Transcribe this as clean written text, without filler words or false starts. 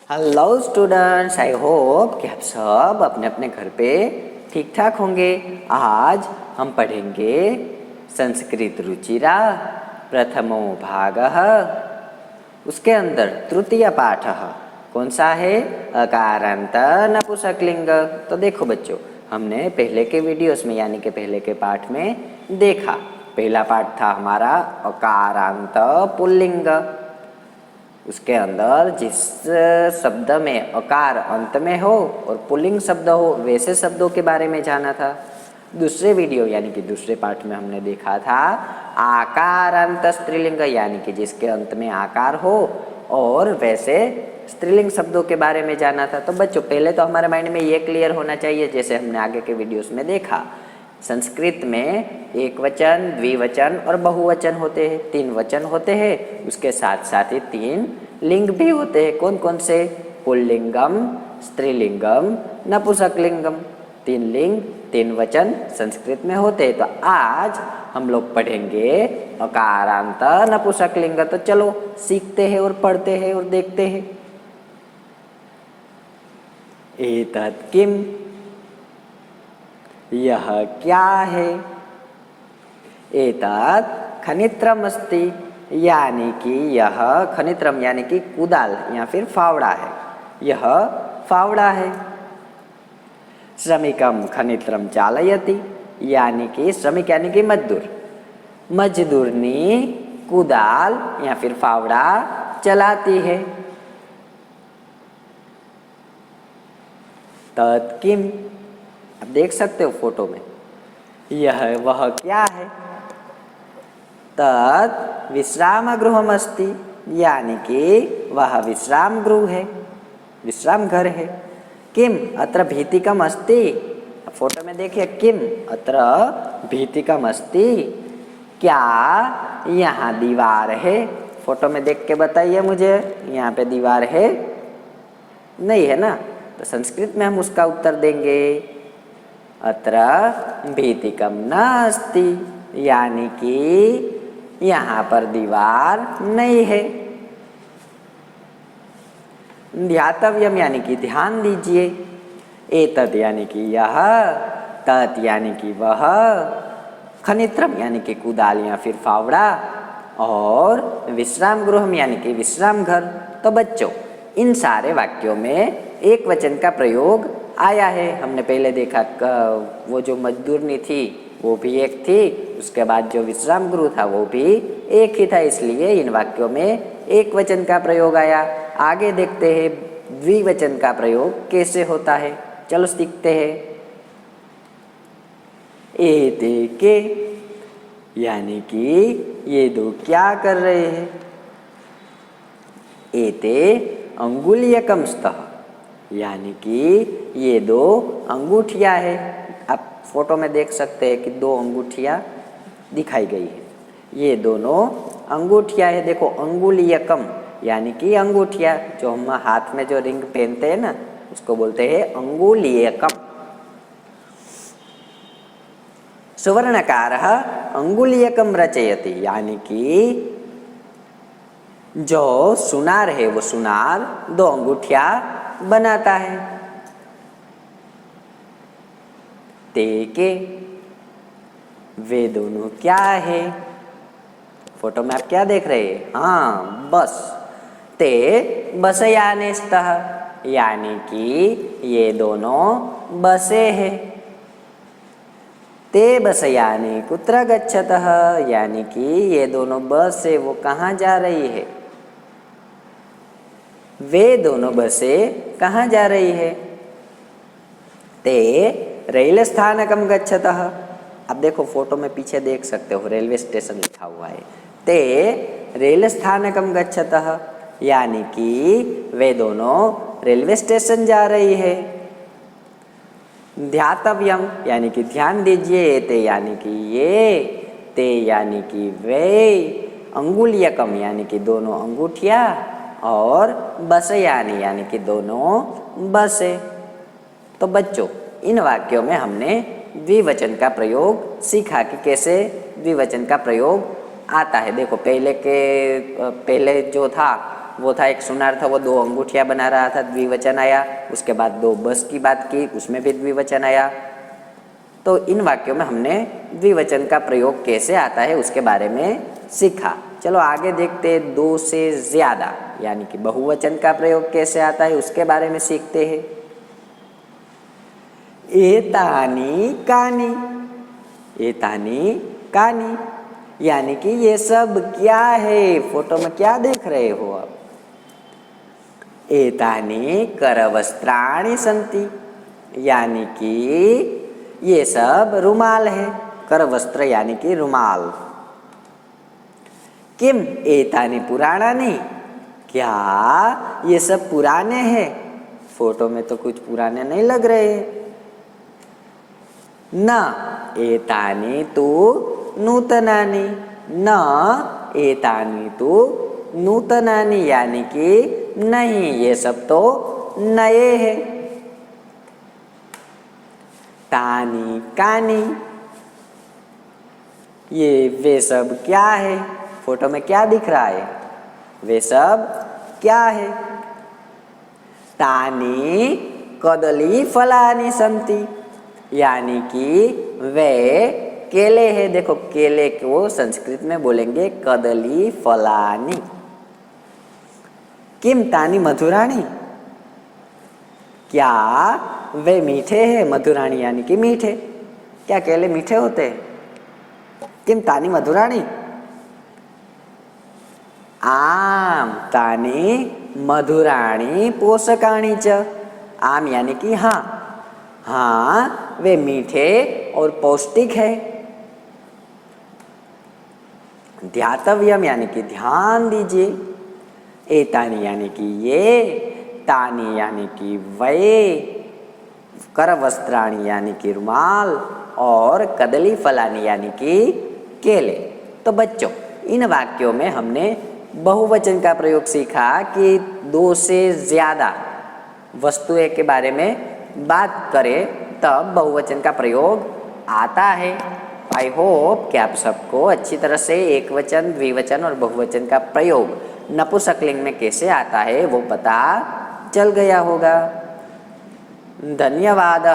Hello students, I hope कि आप सब अपने अपने घर पे ठीक ठाक होंगे। आज हम पढ़ेंगे संस्कृत रुचिरा प्रथमो भागः। उसके अंदर तृतीय पाठ कौन सा है? अकारांत नपुंसकलिंग। तो देखो बच्चों, हमने पहले के वीडियोस में यानी कि पहले के पाठ में देखा। पहला पाठ था हमारा अकारांत पुल्लिंग। उसके अंदर जिस शब्द में अकार अंत में हो और पुल्लिंग शब्द हो वैसे शब्दों के बारे में जाना था। दूसरे वीडियो यानी कि दूसरे पाठ में हमने देखा था आकारांत स्त्रीलिंग, यानी कि जिसके अंत में आकार हो और वैसे स्त्रीलिंग शब्दों के बारे में जाना था। तो बच्चों, पहले तो हमारे माइंड में ये क्लियर होना चाहिए, जैसे हमने आगे के वीडियोस में देखा, संस्कृत में एक वचन, द्विवचन और बहुवचन होते हैं, 3 वचन होते हैं। उसके साथ साथ ही 3 लिंग भी होते हैं। कौन कौन से? पुल्लिंगम, स्त्रीलिंगम, नपुंसकलिंगम। 3 लिंग 3 वचन संस्कृत में होते हैं। तो आज हम लोग पढ़ेंगे अकारांत नपुंसकलिंग। तो चलो सीखते हैं और पढ़ते हैं और देखते हैं। एतत् किम, यह क्या है? एतत् खनित्रम अस्ति, यानी कि यह खनित्रम यानी कि कुदाल या फिर फावड़ा है। यह फावड़ा है। श्रमिकम खनित्रम चालयति, यानी कि श्रमिक यानी कि मजदूर, मजदूरनी कुदाल या फिर फावड़ा चलाती है। तत् किम, आप देख सकते हो फोटो में, यह वह क्या है? तत् विश्राम गृहम अस्ति, यानी कि वह विश्राम गृह है, विश्राम घर है। किम अत्र भीतिकम अस्ति, फोटो में देखिए, किम अत्र भीतिकम अस्ति, क्या यहाँ दीवार है? फोटो में देख के बताइए मुझे, यहाँ पे दीवार है? नहीं है ना। तो संस्कृत में हम उसका उत्तर देंगे अत्र भीतिकम नास्ति, यानी कि यहाँ पर दीवार नहीं है। ध्यातव्यम यानी कि ध्यान दीजिए। एतत् यानी कि यह, तत् यानी कि वह, खनित्रम यानी कि कुदाल या फिर फावड़ा, और विश्राम गृहम यानी कि विश्राम घर। तो बच्चों, इन सारे वाक्यों में एक वचन का प्रयोग आया है। हमने पहले देखा वो जो मजदूरनी थी वो भी एक थी, उसके बाद जो विश्राम गृह था वो भी एक ही था, इसलिए इन वाक्यों में एक वचन का प्रयोग आया। आगे देखते हैं द्विवचन का प्रयोग कैसे होता है। चलो सीखते हैं। एते के, यानी कि ये दो क्या कर रहे हैं? एते अंगुलीयकम स्तः, यानी कि ये 2 अंगूठियाँ है। आप फोटो में देख सकते हैं कि 2 अंगूठियाँ दिखाई गई है। ये दोनों अंगूठियाँ है। देखो, अंगुलीयकम यानी कि अंगूठियाँ, जो हम हाथ में जो रिंग पहनते हैं ना, उसको बोलते हैं अंगुलीयकम। सुवर्णकारः अंगुलीयकम रचयति, यानी कि जो सुनार है वो सुनार 2 अंगूठियाँ बनाता है। ते के, वे दोनों क्या है? फोटो में आप क्या देख रहे हैं? हाँ, बस। ते बसयाने स्तः, यानी कि ये दोनों बसे हैं। ते बसयाने कुत्र गच्छतः, यानी कि ये दोनों बस है वो कहाँ जा रही है? वे दोनों बसें कहाँ जा रही है? ते रेल स्थानकम गच्छतः। अब देखो फोटो में पीछे देख सकते हो रेलवे स्टेशन लिखा हुआ है। ते रेल स्थानकम गच्छतः, यानी कि वे दोनों रेलवे स्टेशन जा रही है। ध्यातव्यम यानी कि ध्यान दीजिए। ते यानी कि ये, ते यानी कि वे, अंगुलीयकम यानी कि दोनों अंगूठियाँ, और बसयानी यानी कि दोनों बसें। तो बच्चों, इन वाक्यों में हमने द्विवचन का प्रयोग सीखा कि कैसे द्विवचन का प्रयोग आता है। देखो, पहले जो था वो था एक सुनार था, वो 2 अंगूठियाँ बना रहा था, द्विवचन आया। उसके बाद 2 बस की बात की, उसमें भी द्विवचन आया। तो इन वाक्यों में हमने द्विवचन का प्रयोग कैसे आता है उसके बारे में सीखा। चलो आगे देखते, 2 से ज़्यादा यानी कि बहुवचन का प्रयोग कैसे आता है उसके बारे में सीखते हैं। एतानी कानी, एतानी कानी यानी कि ये सब क्या है। फोटो में क्या देख रहे हो आप? एतानी करवस्त्राणि सन्ति यानी कि ये सब रुमाल है। करवस्त्र यानी कि रुमाल। किम एतानि पुराणानि, क्या ये सब पुराने हैं? फोटो में तो कुछ पुराने नहीं लग रहे। न एतानि तु नूतनानि, न एतानि तु नूतनानि यानी कि नहीं, ये सब तो नए हैं। तानी कानी, ये वे सब क्या है? फोटो में क्या दिख रहा है? वे सब क्या है? तानी कदली फलानी संति यानी कि वे केले हैं। देखो केले को संस्कृत में बोलेंगे कदली फलानी। किम तानी मधुराणी, क्या वे मीठे हैं? मधुराणी यानी कि मीठे। क्या केले मीठे होते हैं? किम तानी मधुराणी, आम तानी मधुराणी पोषकाणी च। आम यानी कि हाँ, हाँ वे मीठे और पौष्टिक है। ध्यातव्यम यानी कि ध्यान दीजिए। एतानी यानी कि ये, तानी यानी कि वे, करवस्त्राणी यानी कि रुमाल और कदली फलानी यानी कि केले। तो बच्चों इन वाक्यों में हमने बहुवचन का प्रयोग सीखा कि 2 से ज़्यादा वस्तुएं के बारे में बात करें तब बहुवचन का प्रयोग आता है। आई होप कि आप सबको अच्छी तरह से एकवचन, द्विवचन और बहुवचन का प्रयोग नपुंसकलिंग में कैसे आता है वो पता चल गया होगा। धन्यवाद।